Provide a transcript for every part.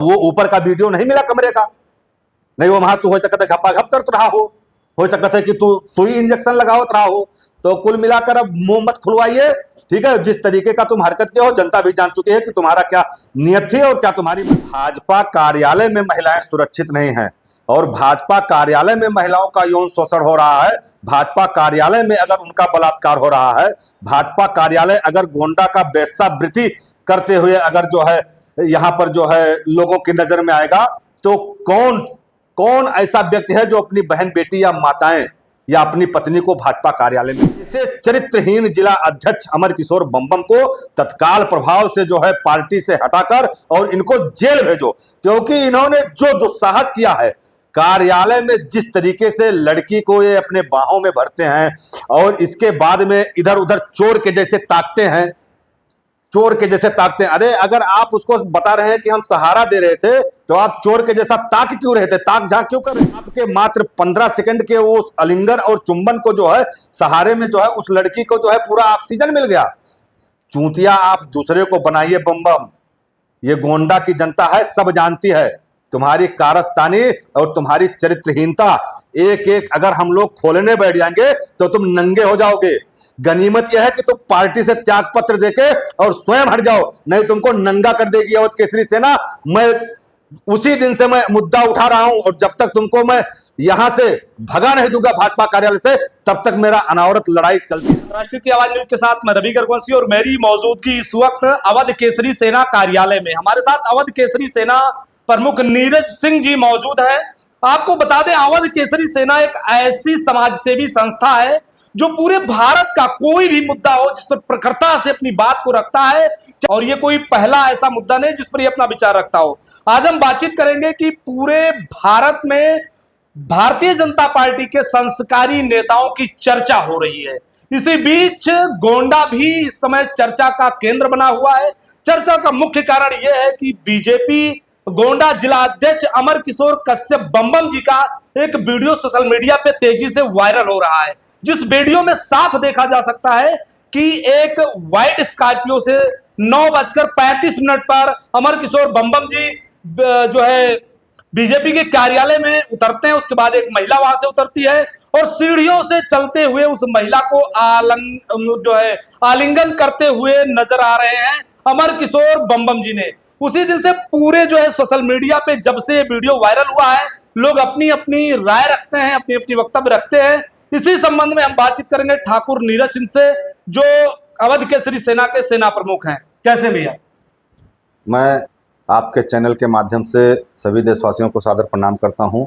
वो ऊपर का वीडियो नहीं मिला कमरे का, नहीं वो वहां तू हो सकता है घप्पा घप करत रहा हो सकता है कि तू सुई इंजेक्शन लगावत रहा हो। तो कुल मिलाकर अब मुंह मत खुलवाइए, ठीक है। जिस तरीके का तुम हरकत के हो जनता भी जान चुकी है कि तुम्हारा क्या नियत थी और क्या तुम्हारी। भाजपा कार्यालय में महिलाएं सुरक्षित नहीं हैं और भाजपा कार्यालय में महिलाओं का यौन शोषण हो रहा है। भाजपा कार्यालय में अगर उनका बलात्कार हो रहा है, भाजपा कार्यालय अगर गोंडा का वेश्यावृत्ति करते हुए अगर जो है यहां पर जो है लोगों की नजर में आएगा, तो कौन कौन ऐसा व्यक्ति है जो अपनी बहन बेटी या माताएं या अपनी पत्नी को भाजपा कार्यालय में। इसे चरित्रहीन जिला अध्यक्ष अमर किशोर बम्बम को तत्काल प्रभाव से जो है पार्टी से हटाकर और इनको जेल भेजो, क्योंकि इन्होंने जो दुस्साहस किया है कार्यालय में, जिस तरीके से लड़की को ये अपने बाहों में भरते हैं और इसके बाद में इधर उधर चोर के जैसे ताकते हैं, चोर के जैसे ताकते हैं। अरे अगर आप उसको बता रहे हैं कि हम सहारा दे रहे थे तो आप चोर के जैसा ताक क्यों रहे थे, ताक झांक क्यों कर रहे थे? आपके मात्र 15 सेकंड के उस आलिंगन और चुंबन को जो है सहारे में जो है उस लड़की को जो है पूरा ऑक्सीजन मिल गया। चूतिया आप दूसरे को बनाइए बम। ये गोंडा की जनता है, सब जानती है तुम्हारी कारस्तानी और तुम्हारी चरित्रहीनता। एक एक अगर हम लोग खोलने बैठ जाएंगे तो तुम नंगे हो जाओगे। गनीमत यह है कि तुम पार्टी से त्याग पत्र देके और स्वयं हट जाओ, नहीं तुमको नंगा कर देगी अवध केसरी सेना। मैं उसी दिन से मैं मुद्दा उठा रहा हूं और जब तक तुमको मैं यहां से भगा नहीं दूंगा भाजपा कार्यालय से, तब तक मेरा अनावरत लड़ाई चलती है। राष्ट्रीय की आवाज न्यूज के साथ मैं रवि गर्गवंशी और मेरी मौजूदगी इस वक्त अवध केसरी सेना कार्यालय में। हमारे साथ अवध केसरी सेना प्रमुख नीरज सिंह जी मौजूद है। आपको बता दें, अवध केसरी सेना एक ऐसी समाजसेवी संस्था है जो पूरे भारत का कोई भी मुद्दा हो जिस पर प्रखरता से अपनी बात को रखता है, और ये कोई पहला ऐसा मुद्दा नहीं जिस पर ये अपना विचार रखता हो। आज हम बातचीत करेंगे कि पूरे भारत में भारतीय जनता पार्टी के संस्कारी नेताओं की चर्चा हो रही है। इसी बीच गोंडा भी इस समय चर्चा का केंद्र बना हुआ है। चर्चा का मुख्य कारण यह है कि बीजेपी गोंडा जिला अध्यक्ष अमर किशोर कश्यप बम्बम जी का एक वीडियो सोशल मीडिया पे तेजी से वायरल हो रहा है, जिस वीडियो में साफ देखा जा सकता है कि एक व्हाइट स्कॉर्पियो से 9:35 पर अमर किशोर बम्बम जी जो है बीजेपी के कार्यालय में उतरते हैं। उसके बाद एक महिला वहां से उतरती है और सीढ़ियों से चलते हुए उस महिला को आलिंगन करते हुए नजर आ रहे हैं अमर किशोर बम्बम जी ने। उसी दिन से पूरे जो है सोशल मीडिया पे जब से ये वीडियो वायरल हुआ है, लोग अपनी अपनी राय रखते हैं, अपनी अपनी वक्तव्य रखते हैं। इसी संबंध में हम बातचीत करेंगे ठाकुर नीरज सिंह से, जो अवध केसरी सेना के सेना प्रमुख हैं। कैसे भैया? मैं आपके चैनल के माध्यम से सभी देशवासियों को सादर प्रणाम करता हूं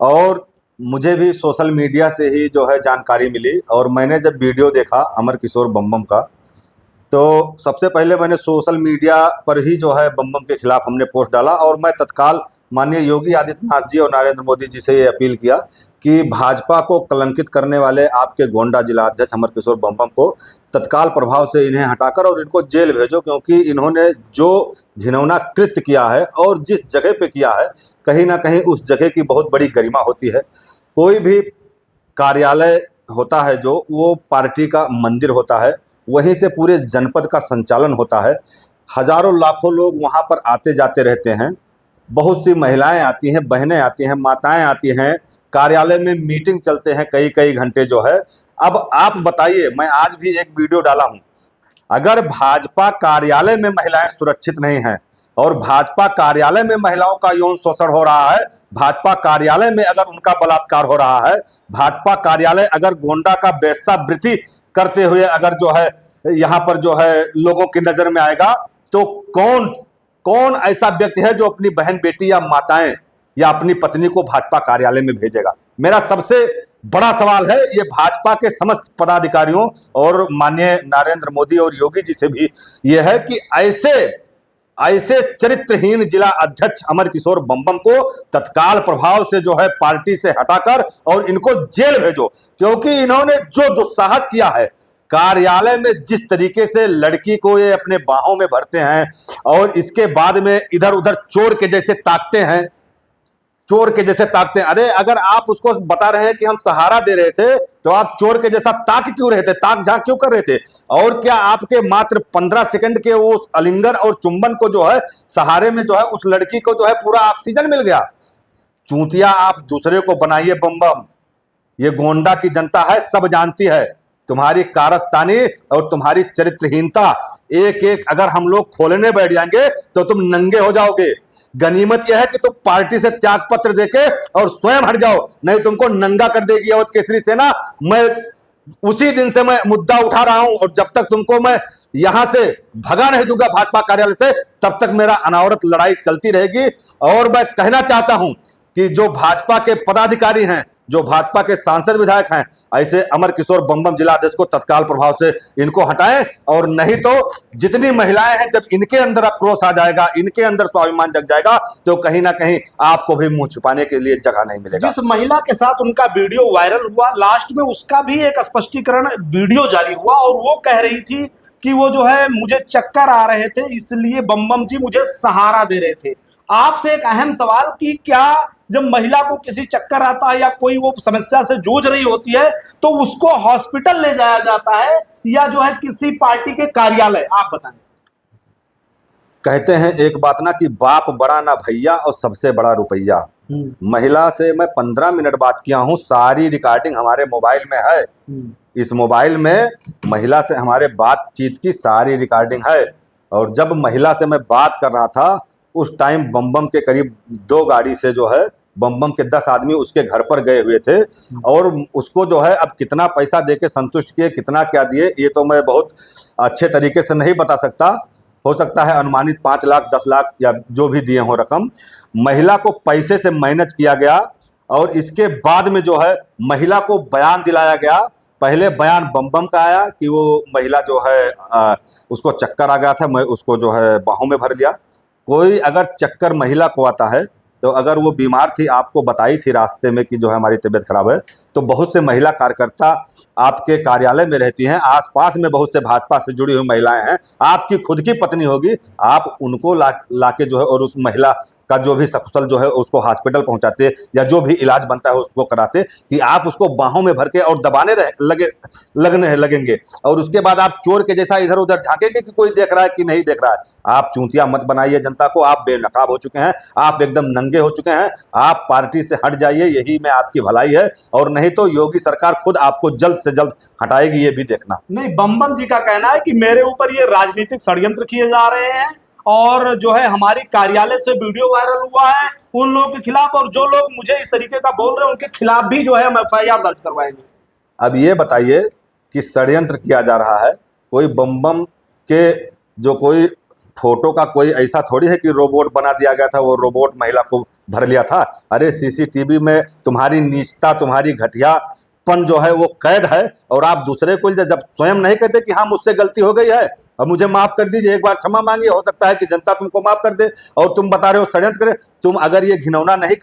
और मुझे भी सोशल मीडिया से ही जो है जानकारी मिली और मैंने जब वीडियो देखा अमर किशोर बम्बम का, तो सबसे पहले मैंने सोशल मीडिया पर ही जो है बम्बम के खिलाफ हमने पोस्ट डाला और मैं तत्काल माननीय योगी आदित्यनाथ जी और नरेंद्र मोदी जी से ये अपील किया कि भाजपा को कलंकित करने वाले आपके गोंडा जिला अध्यक्ष अमर किशोर बम्बम को तत्काल प्रभाव से इन्हें हटाकर और इनको जेल भेजो, क्योंकि इन्होंने जो घिनौना कृत्य किया है और जिस जगह पे किया है, कहीं ना कहीं उस जगह की बहुत बड़ी गरिमा होती है। कोई भी कार्यालय होता है जो वो पार्टी का मंदिर होता है, वहीं से पूरे जनपद का संचालन होता है। हजारों लाखों लोग वहां पर आते जाते रहते हैं, बहुत सी महिलाएं आती हैं, बहनें आती हैं, माताएं आती हैं, कार्यालय में मीटिंग चलते हैं कई कई घंटे जो है। अब आप बताइए, मैं आज भी एक वीडियो डाला हूं, अगर भाजपा कार्यालय में महिलाएं सुरक्षित नहीं हैं और भाजपा कार्यालय में महिलाओं का यौन शोषण हो रहा है, भाजपा कार्यालय में अगर उनका बलात्कार हो रहा है, भाजपा कार्यालय अगर गोंडा का वेश्यावृत्ति करते हुए अगर जो है यहां पर जो है लोगों की नजर में आएगा, तो कौन कौन ऐसा व्यक्ति है जो अपनी बहन बेटी या माताएं या अपनी पत्नी को भाजपा कार्यालय में भेजेगा? मेरा सबसे बड़ा सवाल है ये भाजपा के समस्त पदाधिकारियों और माननीय नरेंद्र मोदी और योगी जी से भी यह है कि ऐसे चरित्रहीन जिला अध्यक्ष अमर किशोर बम्बम को तत्काल प्रभाव से जो है पार्टी से हटाकर और इनको जेल भेजो, क्योंकि इन्होंने जो दुस्साहस किया है कार्यालय में, जिस तरीके से लड़की को ये अपने बाहों में भरते हैं और इसके बाद में इधर उधर चोर के जैसे ताकते हैं, चोर के जैसे ताकते हैं। अरे अगर आप उसको बता रहे हैं कि हम सहारा दे रहे थे तो आप चोर के जैसा ताक क्यों रहे थे, ताक झांक क्यों कर रहे थे? और क्या आपके मात्र 15 सेकंड के उस आलिंगन और चुंबन को जो है सहारे में जो है उस लड़की को जो है पूरा ऑक्सीजन मिल गया? चूतिया आप दूसरे को बनाइए बम बम। ये गोंडा की जनता है, सब जानती है तुम्हारी कारस्तानी और तुम्हारी चरित्रहीनता। एक एक अगर हम लोग खोलने बैठ जाएंगे तो तुम नंगे हो जाओगे। गनीमत यह है कि तुम पार्टी से त्याग पत्र देके और स्वयं हट जाओ, नहीं तुमको नंगा कर देगी अवध केसरी सेना। मैं उसी दिन से मैं मुद्दा उठा रहा हूं और जब तक तुमको मैं यहां से भगा नहीं दूंगा भाजपा कार्यालय से, तब तक मेरा अनावरत लड़ाई चलती रहेगी। और मैं कहना चाहता हूं कि जो भाजपा के पदाधिकारी हैं, जो भाजपा के सांसद विधायक हैं, ऐसे अमर किशोर बम जिला अध्यक्ष को तत्काल प्रभाव से इनको हटाएं। और नहीं तो जितनी महिलाएं हैं, जब इनके अंदर आक्रोश आ जाएगा, इनके अंदर स्वाभिमान जग जाएगा, तो कहीं ना कहीं आपको भी मुंह छुपाने के लिए जगह नहीं मिलेगा। जिस महिला के साथ उनका वीडियो वायरल हुआ, लास्ट में उसका भी एक स्पष्टीकरण वीडियो जारी हुआ और वो कह रही थी कि वो जो है मुझे चक्कर आ रहे थे इसलिए बम जी मुझे सहारा दे रहे थे। आपसे एक अहम सवाल कि क्या जब महिला को किसी चक्कर आता है या कोई वो समस्या से जूझ रही होती है तो उसको हॉस्पिटल ले जाया जाता है या जो है किसी पार्टी के कार्यालय? आप बताएं। कहते हैं एक बात ना कि बाप बड़ा ना भैया और सबसे बड़ा रुपया। महिला से मैं 15 मिनट बात किया हूं, सारी रिकॉर्डिंग हमारे मोबाइल में है। इस मोबाइल में महिला से हमारे बातचीत की सारी रिकॉर्डिंग है। और जब महिला से मैं बात कर रहा था उस टाइम बम के करीब 2 गाड़ी से जो है बम के 10 आदमी उसके घर पर गए हुए थे। और उसको जो है अब कितना पैसा देके संतुष्ट किए, कितना क्या दिए, ये तो मैं बहुत अच्छे तरीके से नहीं बता सकता। हो सकता है अनुमानित 5 लाख 10 लाख या जो भी दिए हो रकम, महिला को पैसे से मैनेज किया गया। और इसके बाद में जो है महिला को बयान दिलाया गया। पहले बयान बम का आया कि वो महिला जो है उसको चक्कर आ गया था, मैं उसको जो है बाहों में भर लिया। कोई अगर चक्कर महिला को आता है तो अगर वो बीमार थी, आपको बताई थी रास्ते में कि जो है हमारी तबीयत खराब है, तो बहुत से महिला कार्यकर्ता आपके कार्यालय में रहती हैं, आसपास में बहुत से भाजपा से जुड़ी हुई महिलाएं हैं, आपकी खुद की पत्नी होगी, आप उनको लाके जो है और उस महिला का जो भी सकुशल जो है उसको हॉस्पिटल पहुंचाते या जो भी इलाज बनता है उसको कराते, कि आप उसको बाहों में भर के और दबाने लगने लगेंगे। और उसके बाद आप चोर के जैसा इधर उधर झांकेंगे कि कोई देख रहा है कि नहीं देख रहा है। आप चूतिया मत बनाइए जनता को, आप बेनकाब हो चुके हैं, आप एकदम नंगे हो चुके हैं। आप पार्टी से हट जाइए, यही में आपकी भलाई है। और नहीं तो योगी सरकार खुद आपको जल्द से जल्द हटाएगी, ये भी देखना। नहीं, बम जी का कहना है कि मेरे ऊपर ये राजनीतिक षड्यंत्र किए जा रहे हैं और जो है हमारी कार्यालय से वीडियो वायरल हुआ है उन लोगों के खिलाफ, और जो लोग मुझे इस तरीके का बोल रहे हैं उनके खिलाफ भी जो है हम FIR दर्ज करवाएंगे। अब ये बताइए कि षड्यंत्र किया जा रहा है, कोई बम के जो कोई फोटो का कोई ऐसा थोड़ी है कि रोबोट बना दिया गया था, वो रोबोट महिला को भर लिया था। अरे CCTV में तुम्हारी नीचता, तुम्हारी घटियापन जो है वो कैद है। और आप दूसरे को जब स्वयं नहीं कहते कि हाँ मुझसे गलती हो गई है, अब मुझे माफ कर दीजिए, एक बार क्षमा मांगिए, हो सकता है कि जनता तुमको माफ कर दे। और तुम बता रहे हो षड्यंत्र करे। तुम अगर ये घिनौना नहीं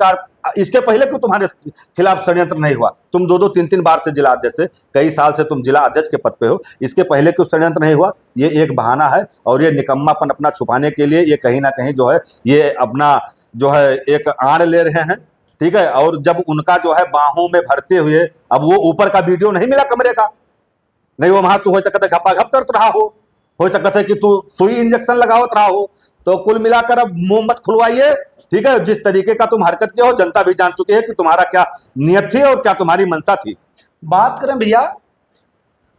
इसके पहले क्यों तुम्हारे खिलाफ षड्यंत्र नहीं हुआ? तुम 2-2 3-3 बार से जिला अध्यक्ष है, कई साल से तुम जिला अध्यक्ष के पद पे हो, इसके पहले क्यों षड्यंत्र नहीं हुआ? ये एक बहाना है और ये निकम्मापन अपना छुपाने के लिए ये कहीं ना कहीं जो है ये अपना जो है एक आड़ ले रहे हैं, ठीक है। और जब उनका जो है बाहों में भरते हुए, अब वो ऊपर का वीडियो नहीं मिला कमरे का, नहीं वो वहां तू हो सकता है घपाघप करता रहा हो सकता है कि तू सुई इंजेक्शन लगावत रहा हो। तो कुल मिलाकर अब मुंह मत खुलवाइए, ठीक है। जिस तरीके का तुम हरकत किए हो जनता भी जान चुकी है कि तुम्हारा क्या नियत थी और क्या तुम्हारी मंशा थी। बात करें भैया,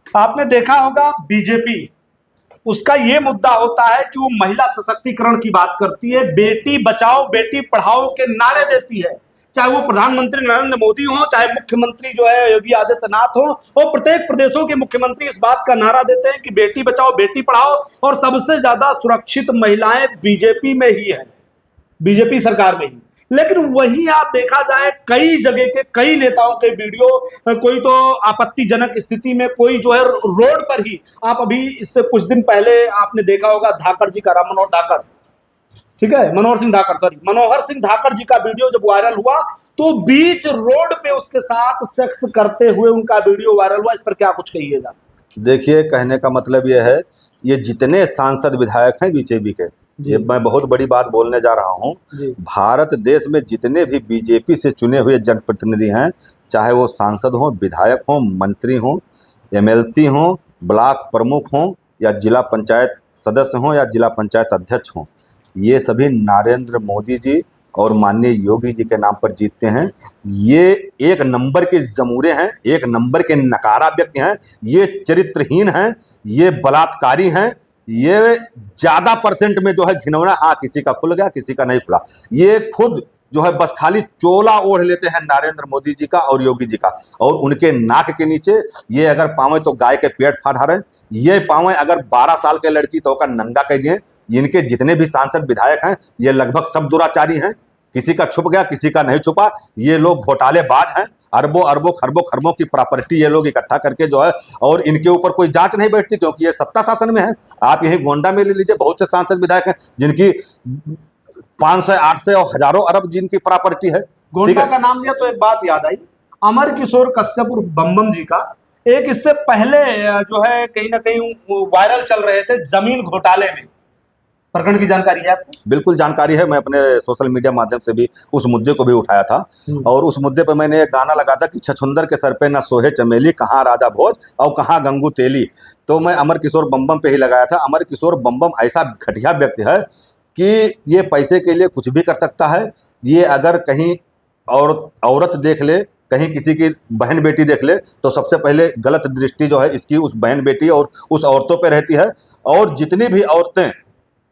आपने देखा होगा बीजेपी, उसका ये मुद्दा होता है कि वो महिला सशक्तिकरण की बात करती है, बेटी बचाओ बेटी पढ़ाओ के नारे देती है। चाहे वो प्रधानमंत्री नरेंद्र मोदी हो, चाहे मुख्यमंत्री जो है योगी आदित्यनाथ हो, और प्रत्येक प्रदेशों के मुख्यमंत्री इस बात का नारा देते हैं कि बेटी बचाओ बेटी पढ़ाओ। और सबसे ज्यादा सुरक्षित महिलाएं बीजेपी में ही है, बीजेपी सरकार में ही। लेकिन वहीं आप देखा जाए कई जगह के कई नेताओं के वीडियो, कोई तो आपत्तिजनक स्थिति में, कोई जो है रोड पर ही। आप अभी इससे कुछ दिन पहले आपने देखा होगा धाकड़ जी का, राम मनोहर धाकड़, ठीक है, मनोहर सिंह धाकड़ जी का वीडियो जब वायरल हुआ तो बीच रोड पे उसके साथ सेक्स करते हुए उनका वीडियो वायरल हुआ। इस पर क्या कुछ कहिएगा? देखिए, कहने का मतलब यह है, ये जितने सांसद विधायक हैं बीजेपी के, जी। ये मैं बहुत बड़ी बात बोलने जा रहा हूँ। जी। भारत देश में जितने भी बीजेपी से चुने हुए जनप्रतिनिधि हैं, चाहे वो सांसद हों, विधायक हों, मंत्री हों, एमएलसी हों, ब्लॉक प्रमुख हों, या जिला पंचायत सदस्य हों, या जिला पंचायत अध्यक्ष हों, ये सभी नरेंद्र मोदी जी और माननीय योगी जी के नाम पर जीतते हैं। ये एक नंबर के जमूरे हैं, एक नंबर के नकारा व्यक्ति हैं, ये चरित्रहीन हैं, ये बलात्कारी हैं, ये ज्यादा परसेंट में जो है घिनौना। हाँ, किसी का खुल गया, किसी का नहीं खुला। ये खुद जो है बस खाली चोला ओढ़ लेते हैं नरेंद्र मोदी जी का और योगी जी का, और उनके नाक के नीचे ये अगर पावे तो गाय के पेट फाड़ रहे हैं, ये पावे अगर 12 साल के लड़की तो होकर नंगा कह दिए। इनके जितने भी सांसद विधायक हैं, ये लगभग सब दुराचारी हैं, किसी का छुप गया, किसी का नहीं छुपा। ये लोग घोटालेबाज हैं, अरबों अरबों खरबों खरबों की प्रॉपर्टी ये लोग इकट्ठा करके जो है, और इनके ऊपर कोई जांच नहीं बैठती क्योंकि ये सत्ता शासन में है। आप यही गोंडा में ले लीजिए, बहुत से सांसद विधायक हैं जिनकी 500, 800 और हजारों अरब जिनकी प्रॉपर्टी है। गोंडा का नाम लिया तो एक बात याद आई, अमर किशोर कश्यप उर्फ बम जी का एक इससे पहले जो है कहीं ना कहीं वायरल चल रहे थे जमीन घोटाले में, प्रकरण की जानकारी है आपको? बिल्कुल जानकारी है, मैं अपने सोशल मीडिया माध्यम से भी उस मुद्दे को भी उठाया था, और उस मुद्दे पर मैंने एक गाना लगा था कि छछुंदर के सर पे न सोहे चमेली, कहाँ राजा भोज और कहाँ गंगू तेली। तो मैं अमर किशोर बम पे ही लगाया था। अमर किशोर बम ऐसा घटिया व्यक्ति है कि ये पैसे के लिए कुछ भी कर सकता है। ये अगर कहीं औरत देख ले, कहीं किसी की बहन बेटी देख ले, तो सबसे पहले गलत दृष्टि जो है इसकी उस बहन बेटी और उस औरतों पे रहती है। और जितनी भी औरतें,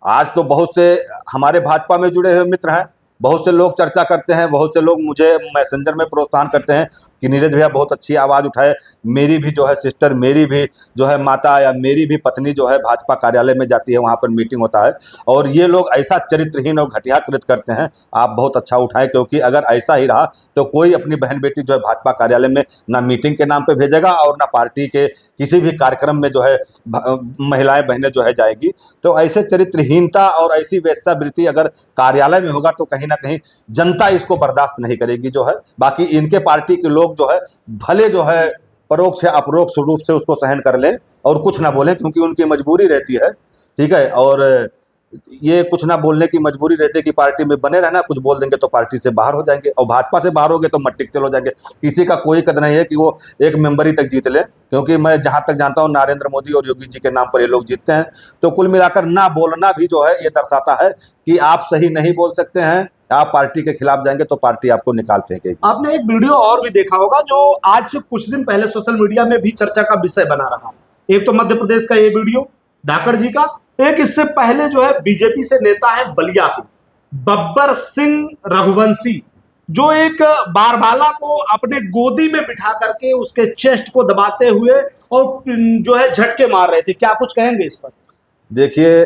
आज तो बहुत से हमारे भाजपा में जुड़े हुए मित्र हैं, बहुत से लोग चर्चा करते हैं, बहुत से लोग मुझे मैसेंजर में प्रोत्साहन करते हैं कि नीरज भैया बहुत अच्छी आवाज़ उठाए, मेरी भी जो है सिस्टर, मेरी भी जो है माता या मेरी भी पत्नी जो है भाजपा कार्यालय में जाती है, वहाँ पर मीटिंग होता है। और ये लोग ऐसा चरित्रहीन और घटिया कृत करते हैं, आप बहुत अच्छा उठाएं, क्योंकि अगर ऐसा ही रहा तो कोई अपनी बहन बेटी जो है भाजपा कार्यालय में ना मीटिंग के नाम पर भेजेगा और ना पार्टी के किसी भी कार्यक्रम में जो है महिलाएं बहनें जो है जाएगी। तो ऐसे चरित्रहीनता और ऐसी वेश्यावृत्ति अगर कार्यालय में होगा तो कहीं ना कहीं जनता इसको बर्दाश्त नहीं करेगी जो है। बाकी इनके पार्टी के लोग जो है भले जो है परोक्ष या अपरोक्ष रूप से उसको सहन कर लें और कुछ ना बोलें, क्योंकि उनकी मजबूरी रहती है, ठीक है। और ये कुछ ना बोलने की मजबूरी रहती है कि पार्टी में बने रहना, कुछ बोल देंगे तो पार्टी से बाहर हो जाएंगे, और भाजपा से बाहर हो गए तो मट्टी के तेल हो जाएंगे। किसी का कोई कदर नहीं है कि वो एक मेंबरी तक जीत ले, क्योंकि मैं जहां तक जानता हूं नरेंद्र मोदी और योगी जी के नाम पर ये लोग जीतते हैं। तो कुल मिलाकर ना बोलना भी जो है ये दर्शाता है कि आप सही नहीं बोल सकते हैं, आप पार्टी के खिलाफ जाएंगे तो पार्टी आपको निकाल फेंकेगी। आपने एक वीडियो और भी देखा होगा जो आज से कुछ दिन पहले सोशल मीडिया में भी चर्चा का विषय बना रहा। एक तो मध्य प्रदेश का ये वीडियो धाकड़ जी का, एक इससे पहले जो है बीजेपी से नेता है बलिया के बब्बर सिंह रघुवंशी, जो एक बारबाला को अपने गोदी में बिठा करके उसके चेस्ट को दबाते हुए और जो है झटके मार रहे थे। क्या कुछ कहेंगे इस पर? देखिए,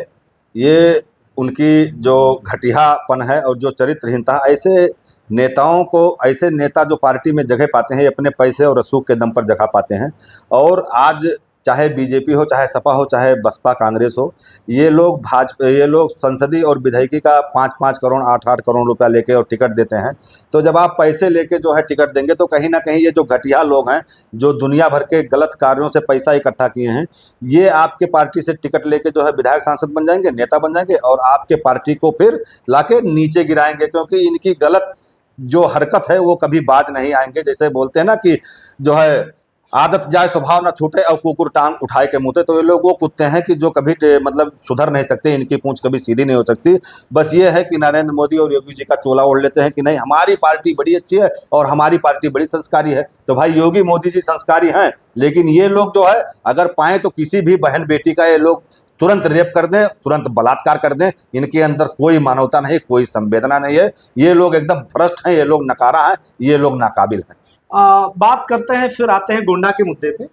ये उनकी जो घटियापन है और जो चरित्रहीनता, ऐसे नेताओं को, ऐसे नेता जो पार्टी में जगह पाते हैं अपने पैसे और रसूख के दम पर जगह पाते हैं। और आज चाहे बीजेपी हो, चाहे सपा हो, चाहे बसपा कांग्रेस हो, ये लोग संसदीय और विधायकी का 5-5 करोड़ 8-8 करोड़ रुपया लेके और टिकट देते हैं। तो जब आप पैसे लेके जो है टिकट देंगे तो कहीं ना कहीं ये जो घटिया लोग हैं जो दुनिया भर के गलत कार्यों से पैसा इकट्ठा किए हैं, ये आपके पार्टी से टिकट लेके जो है विधायक सांसद बन जाएंगे, नेता बन जाएंगे, और आपके पार्टी को फिर लाके नीचे गिराएंगे, क्योंकि इनकी गलत जो हरकत है वो कभी बाज नहीं आएंगे। जैसे बोलते हैं ना कि जो है आदत जाए स्वभाव ना छूटे और कुकुर टांग उठाए के मुँह, तो ये लोग वो कुत्ते हैं कि जो कभी मतलब सुधर नहीं सकते, इनकी पूंछ कभी सीधी नहीं हो सकती। बस ये है कि नरेंद्र मोदी और योगी जी का चोला ओढ़ लेते हैं कि नहीं हमारी पार्टी बड़ी अच्छी है और हमारी पार्टी बड़ी संस्कारी है। तो भाई योगी मोदी जी संस्कारी हैं, लेकिन ये लोग जो है अगर पाएं तो किसी भी बहन बेटी का ये लोग तुरंत रेप कर दें, तुरंत बलात्कार कर दें। इनके अंदर कोई मानवता नहीं, कोई संवेदना नहीं है। ये लोग एकदम भ्रष्ट हैं, ये लोग नकारा हैं, ये लोग नाकाबिल हैं। बात करते हैं, फिर आते हैं गोंडा के मुद्दे पे।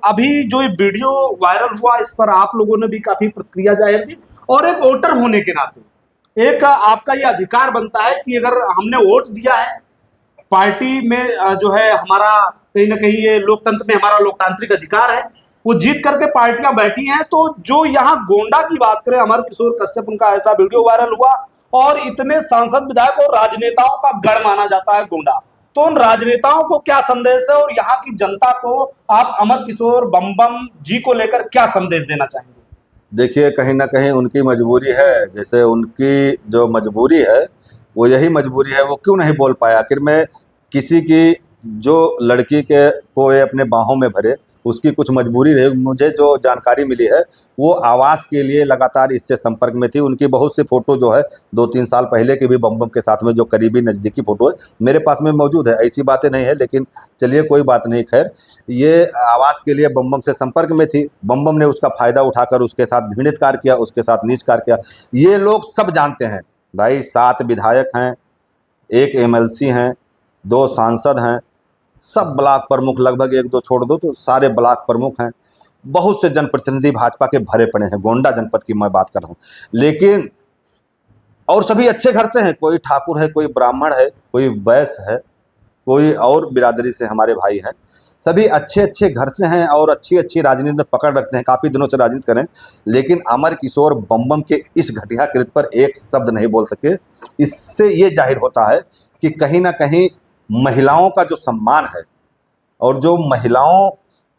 अभी जो ये वीडियो वायरल हुआ, इस पर आप लोगों ने भी काफी प्रतिक्रिया जाहिर की, और एक वोटर होने के नाते एक आपका ये अधिकार बनता है कि अगर हमने वोट दिया है पार्टी में, जो है हमारा कहीं ना कहीं ये लोकतंत्र में हमारा लोकतांत्रिक अधिकार है, वो जीत करके पार्टियां बैठी हैं। तो जो यहाँ गोंडा की बात करें, अमर किशोर कश्यप, उनका ऐसा वीडियो वायरल हुआ और इतने सांसद विधायक और राजनेताओं का गढ़ माना जाता है गोंडा। तो उन राजनेताओं को क्या संदेश है और यहाँ की जनता को आप अमर किशोर बम जी को लेकर क्या संदेश देना चाहेंगे? देखिए कहीं ना कहीं उनकी मजबूरी है, जैसे उनकी जो मजबूरी है वो यही मजबूरी है, वो क्यों नहीं बोल पाया। आखिर में किसी की जो लड़की के को ये अपने बाहों में भरे, उसकी कुछ मजबूरी रही। मुझे जो जानकारी मिली है वो आवास के लिए लगातार इससे संपर्क में थी। उनकी बहुत सी फोटो जो है 2-3 साल पहले की भी बम बम के साथ में जो करीबी नज़दीकी फोटो है मेरे पास में मौजूद है। ऐसी बातें नहीं है, लेकिन चलिए कोई बात नहीं। खैर, ये आवास के लिए बम बम से संपर्क में थी। बम बम ने उसका फ़ायदा उठाकर उसके साथ घृणित कार्य किया, उसके साथ नीच कार्य किया। ये लोग सब जानते हैं भाई। 7 विधायक हैं, 1 एमएलसी हैं, 2 सांसद हैं, सब ब्लॉक प्रमुख, लगभग 1-2 छोड़ दो तो सारे ब्लॉक प्रमुख हैं। बहुत से जनप्रतिनिधि भाजपा के भरे पड़े हैं। गोंडा जनपद की मैं बात कर रहा हूँ, लेकिन और सभी अच्छे घर से हैं। कोई ठाकुर है, कोई ब्राह्मण है, कोई वैश्य है, कोई और बिरादरी से हमारे भाई हैं। सभी अच्छे अच्छे घर से हैं और अच्छी अच्छी राजनीति में पकड़ रखते हैं, काफ़ी दिनों से राजनीति करें। लेकिन अमर किशोर बम बम के इस घटिया कृत्य पर एक शब्द नहीं बोल सके। इससे ये जाहिर होता है कि कहीं ना कहीं महिलाओं का जो सम्मान है और जो महिलाओं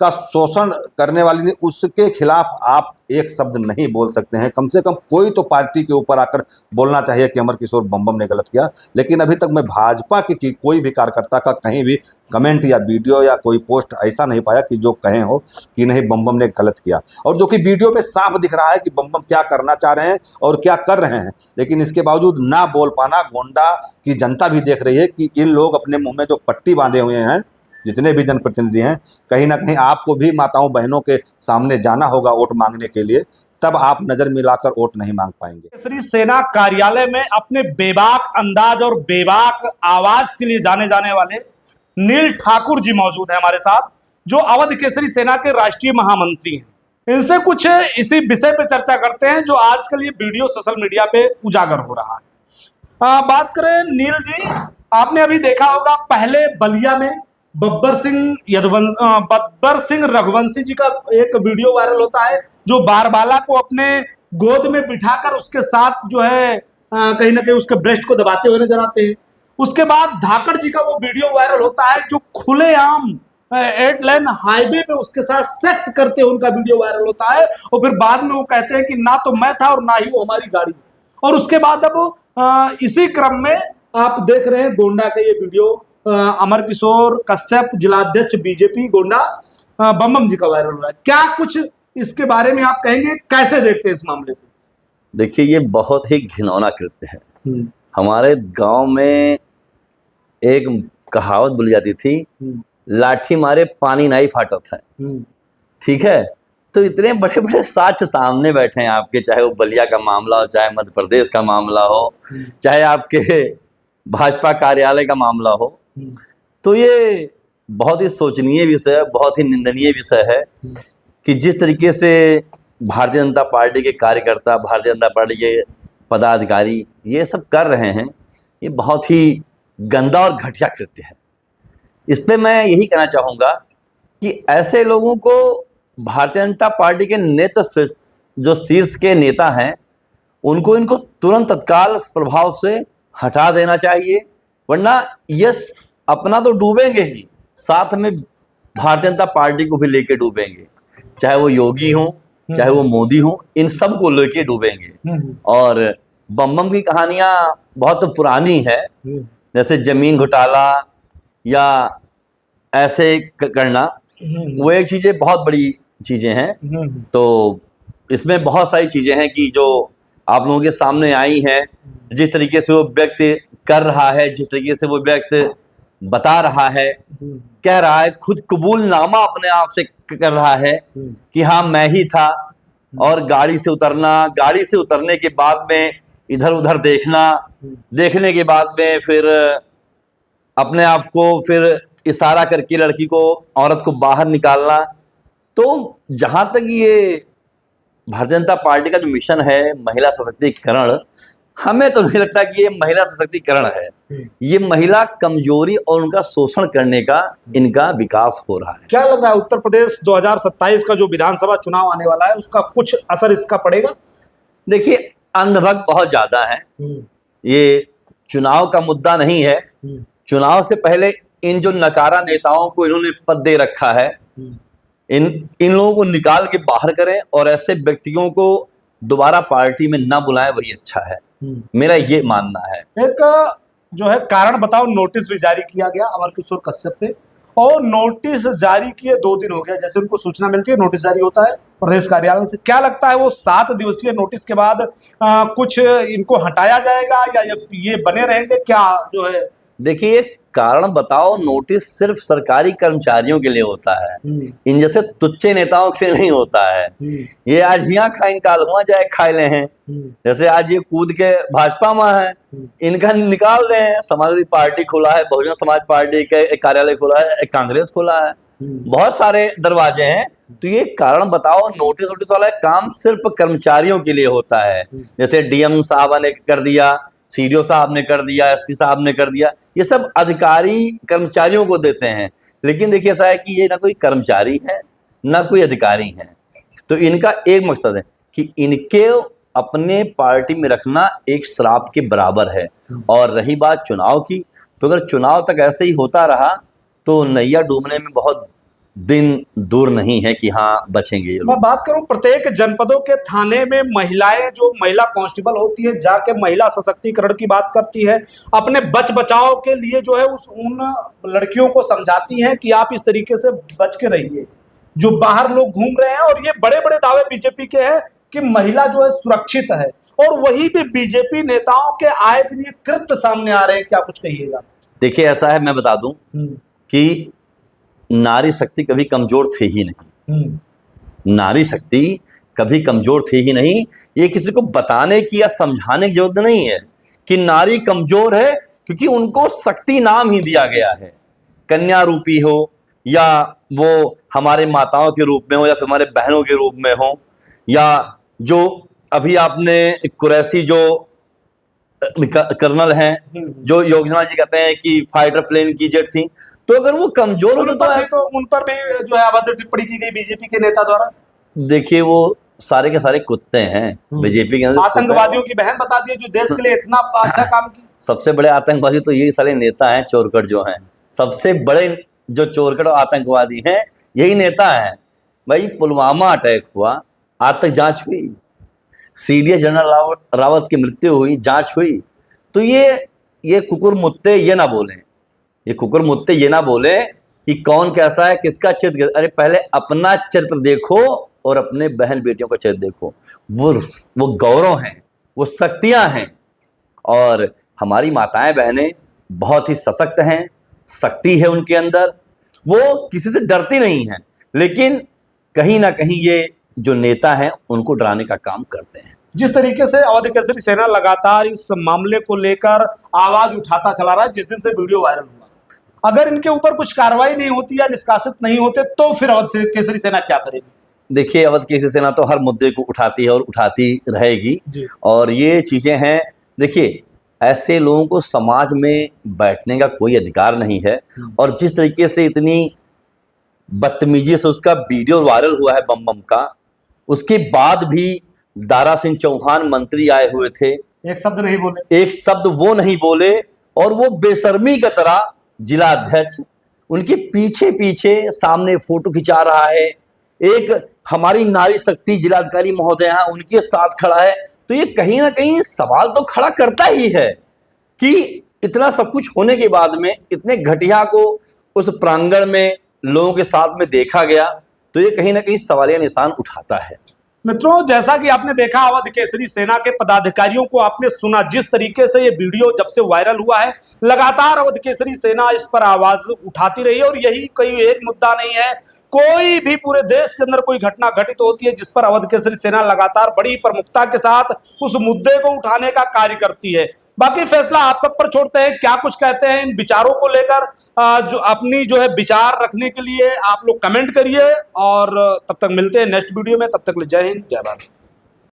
का शोषण करने वाली ने, उसके खिलाफ आप एक शब्द नहीं बोल सकते हैं। कम से कम कोई तो पार्टी के ऊपर आकर बोलना चाहिए कि अमर किशोर बम बम ने गलत किया। लेकिन अभी तक मैं भाजपा की कोई भी कार्यकर्ता का कहीं भी कमेंट या वीडियो या कोई पोस्ट ऐसा नहीं पाया कि जो कहे हो कि नहीं बम बम ने गलत किया। और जो कि वीडियो पे साफ दिख रहा है कि बम बम क्या करना चाह रहे हैं और क्या कर रहे हैं, लेकिन इसके बावजूद ना बोल पाना गोंडा की जनता भी देख रही है कि इन लोग अपने मुंह में जो पट्टी बांधे हुए हैं, जितने भी जनप्रतिनिधि हैं, कहीं ना कहीं आपको भी माताओं बहनों के सामने जाना होगा वोट मांगने के लिए, तब आप नजर मिलाकर वोट नहीं मांग पाएंगे। केसरी सेना कार्यालय में अपने बेबाक अंदाज और बेबाक आवाज के लिए जाने जाने वाले नील ठाकुर जी मौजूद हैं हमारे साथ, जो अवध केसरी सेना के राष्ट्रीय महामंत्री हैं। इनसे कुछ इसी विषय पे चर्चा करते हैं जो आजकल ये वीडियो सोशल मीडिया पे उजागर हो रहा है। बात करें नील जी, आपने अभी देखा होगा पहले बलिया में बब्बर सिंह रघुवंशी जी का एक वीडियो वायरल होता है, जो बारबाला को अपने गोद में बिठाकर उसके साथ जो है कहीं ना कहीं उसके ब्रेस्ट को दबाते हुए नजर आते हैं। उसके बाद धाकड़ जी का वो वीडियो वायरल होता है जो खुलेआम 8 लेन हाईवे पे उसके साथ सेक्स करते हुए उनका वीडियो वायरल होता है। और फिर बाद में वो कहते हैं कि ना तो मैं था और ना ही वो हमारी गाड़ी। और उसके बाद अब इसी क्रम में आप देख रहे हैं गोंडा का ये वीडियो, अमर किशोर कश्यप जिलाध्यक्ष बीजेपी गोंडा बम बम जी का वायरल हो रहा है। क्या कुछ इसके बारे में आप कहेंगे, कैसे देखते हैं इस मामले को? देखिए, ये बहुत ही घिनौना कृत्य है। हमारे गांव में एक कहावत बोली जाती थी, लाठी मारे पानी नहीं फाटत है। ठीक है, तो इतने बड़े बड़े साक्ष्य सामने बैठे हैं आपके, चाहे वो बलिया का मामला हो, चाहे मध्य प्रदेश का मामला हो, चाहे आपके भाजपा कार्यालय का मामला हो। तो ये बहुत ही शोचनीय विषय है, बहुत ही निंदनीय विषय है कि जिस तरीके से भारतीय जनता पार्टी के कार्यकर्ता, भारतीय जनता पार्टी के पदाधिकारी ये सब कर रहे हैं, ये बहुत ही गंदा और घटिया कृत्य है। इस पे मैं यही कहना चाहूँगा कि ऐसे लोगों को भारतीय जनता पार्टी के नेतृत्व, जो शीर्ष के नेता हैं, इनको तुरंत तत्काल प्रभाव से हटा देना चाहिए, वरना ये अपना तो डूबेंगे ही, साथ में भारतीय जनता पार्टी को भी लेके डूबेंगे। चाहे वो योगी हो, चाहे वो मोदी हो, इन सब को लेके डूबेंगे। और बम बम की कहानियां बहुत पुरानी है, जैसे जमीन घोटाला या ऐसे करना, वो एक चीजें बहुत बड़ी चीजें हैं। तो इसमें बहुत सारी चीजें हैं कि जो आप लोगों के सामने आई हैं, जिस तरीके से वो व्यक्ति कर रहा है, जिस तरीके से वो व्यक्ति बता रहा है, कह रहा है, खुद कबूलनामा अपने आप से कर रहा है कि हाँ मैं ही था। और गाड़ी से उतरना, गाड़ी से उतरने के बाद में इधर उधर देखना, देखने के बाद में फिर अपने आप को फिर इशारा करके लड़की को, औरत को बाहर निकालना। तो जहां तक ये भारतीय जनता पार्टी का जो मिशन है महिला सशक्तिकरण, हमें तो नहीं लगता कि ये महिला सशक्तिकरण है, ये महिला कमजोरी और उनका शोषण करने का इनका विकास हो रहा है। क्या लग रहा है उत्तर प्रदेश 2027 का जो विधानसभा चुनाव आने वाला है, उसका कुछ असर इसका पड़ेगा? देखिए, अंधभक्त बहुत ज्यादा है, ये चुनाव का मुद्दा नहीं है। चुनाव से पहले इन जो नकारा नेताओं को इन्होंने पद दे रखा है, इन इन लोगों को निकाल के बाहर करें और ऐसे व्यक्तियों को दोबारा पार्टी में ना बुलाएं, वही अच्छा है। मेरा ये मानना है। एक जो है कारण बताओ नोटिस भी जारी किया गया अमर किशोर कश्यप पे, और नोटिस जारी किए 2 दिन हो गया, जैसे उनको सूचना मिलती है नोटिस जारी होता है प्रदेश कार्यालय से। क्या लगता है वो 7 दिवसीय नोटिस के बाद कुछ इनको हटाया जाएगा या ये बने रहेंगे, क्या जो है? देखिए, कारण बताओ नोटिस सिर्फ सरकारी कर्मचारियों के लिए होता है, इन जैसे तुच्चे नेताओं के लिए नहीं होता है। ये आज यहाँ खाइन काल हुआ जाए खाए ले हैं, जैसे आज ये कूद के भाजपा में है, इनका निकाल रहे हैं। समाजवादी पार्टी खुला है, बहुजन समाज पार्टी का एक कार्यालय खुला है, एक कांग्रेस खुला है, बहुत सारे दरवाजे हैं। तो ये कारण बताओ नोटिस वोटिस वाला काम सिर्फ कर्मचारियों के लिए होता है, जैसे डीएम साहब ने कर दिया, सीडीओ साहब ने कर दिया, एसपी साहब ने कर दिया, ये सब अधिकारी कर्मचारियों को देते हैं। लेकिन देखिए ऐसा है कि ये ना कोई कर्मचारी है ना कोई अधिकारी है, तो इनका एक मकसद है कि इनके अपने पार्टी में रखना एक श्राप के बराबर है। और रही बात चुनाव की, तो अगर चुनाव तक ऐसे ही होता रहा तो नैया डूबने में बहुत दिन दूर नहीं है कि हाँ बचेंगे ये लोग। मैं बात करूं प्रत्येक जनपदों के थाने में महिलाएं, जो महिला कांस्टेबल होती है, जाके महिला सशक्तिकरण की बात करती है, अपने बचाव के लिए जो है उन लड़कियों को समझाती हैं कि आप इस तरीके से बच के रहिए। जो बाहर लोग घूम रहे हैं, और ये बड़े बड़े दावे बीजेपी के हैं कि महिला जो है सुरक्षित है, और वही भी बीजेपी नेताओं के आए दिन ये कृत्य सामने आ रहे हैं। क्या कुछ कहिएगा? देखिए ऐसा है, मैं बता दूं कि नारी शक्ति कभी कमजोर थी ही नहीं। नारी शक्ति कभी कमजोर थी ही नहीं। ये किसी को बताने की या समझाने की जरूरत नहीं है कि नारी कमजोर है, क्योंकि उनको शक्ति नाम ही दिया गया है। कन्या रूपी हो, या वो हमारे माताओं के रूप में हो, या फिर हमारे बहनों के रूप में हो, या जो अभी आपने कुरैशी जो कर्नल हैं, जो योजना जी कहते हैं कि फाइटर प्लेन की जेट थी, तो अगर वो कमजोर होते तो उन पर भी जो है अभद्र टिप्पणी की गई बीजेपी के नेता द्वारा। देखिए वो सारे के सारे कुत्ते हैं बीजेपी के अंदर। आतंकवादियों की बहन बता दी जो देश के लिए इतना अच्छा काम किया। सबसे बड़े आतंकवादी तो यही सारे नेता हैं, चोरकट जो हैं। सबसे बड़े जो चोरकट और आतंकवादी हैं यही नेता हैं। भाई पुलवामा अटैक हुआ, आज तक जांच हुई, सीडीएस जनरल रावत की मृत्यु हुई, जांच हुई। तो ये कुकुर मुत्ते ये ना बोलें, ये कुकुर मुत्ते ये ना बोले कि कौन कैसा है, किसका चरित्र। अरे पहले अपना चरित्र देखो और अपने बहन बेटियों का चरित्र देखो। वो गौरव हैं, वो शक्तियां हैं, और हमारी माताएं बहनें बहुत ही सशक्त हैं, शक्ति है उनके अंदर, वो किसी से डरती नहीं हैं। लेकिन कहीं ना कहीं ये जो नेता हैं उनको डराने का काम करते हैं। जिस तरीके से अवध केसरी सेना लगातार इस मामले को लेकर आवाज उठाता चला रहा है, जिस दिन से वीडियो वायरल हुआ, अगर इनके ऊपर कुछ कार्रवाई नहीं होती या निष्कासित नहीं होते तो फिर अवध केसरी सेना क्या करेगी? देखिए अवध केसरी सेना तो हर मुद्दे को उठाती है और उठाती रहेगी, और ये चीजें हैं। देखिए ऐसे लोगों को समाज में बैठने का कोई अधिकार नहीं है, और जिस तरीके से इतनी बदतमीजी से उसका वीडियो वायरल हुआ है बम बम का, उसके बाद भी दारा सिंह चौहान मंत्री आए हुए थे, एक शब्द नहीं बोले, एक शब्द वो नहीं बोले, और वो बेशर्मी की तरह जिला अध्यक्ष उनके पीछे पीछे सामने फोटो खिंचा रहा है। एक हमारी नारी शक्ति जिलाधिकारी महोदय उनके साथ खड़ा है। तो ये कहीं ना कहीं सवाल तो खड़ा करता ही है कि इतना सब कुछ होने के बाद में इतने घटिया को उस प्रांगण में लोगों के साथ में देखा गया, तो ये कहीं ना कहीं सवालिया निशान उठाता है। मित्रों, जैसा कि आपने देखा अवध केसरी सेना के पदाधिकारियों को आपने सुना, जिस तरीके से ये वीडियो जब से वायरल हुआ है लगातार अवध केसरी सेना इस पर आवाज उठाती रही है। और यही कोई एक मुद्दा नहीं है, कोई भी पूरे देश के अंदर कोई घटना घटित होती है जिस पर अवध केसरी सेना लगातार बड़ी प्रमुखता के साथ उस मुद्दे को उठाने का कार्य करती है। बाकी फैसला आप सब पर छोड़ते हैं, क्या कुछ कहते हैं इन विचारों को लेकर। जो अपनी जो है विचार रखने के लिए आप लोग कमेंट करिए, और तब तक मिलते हैं नेक्स्ट वीडियो में। तब तक जय हिंद, जय भारत।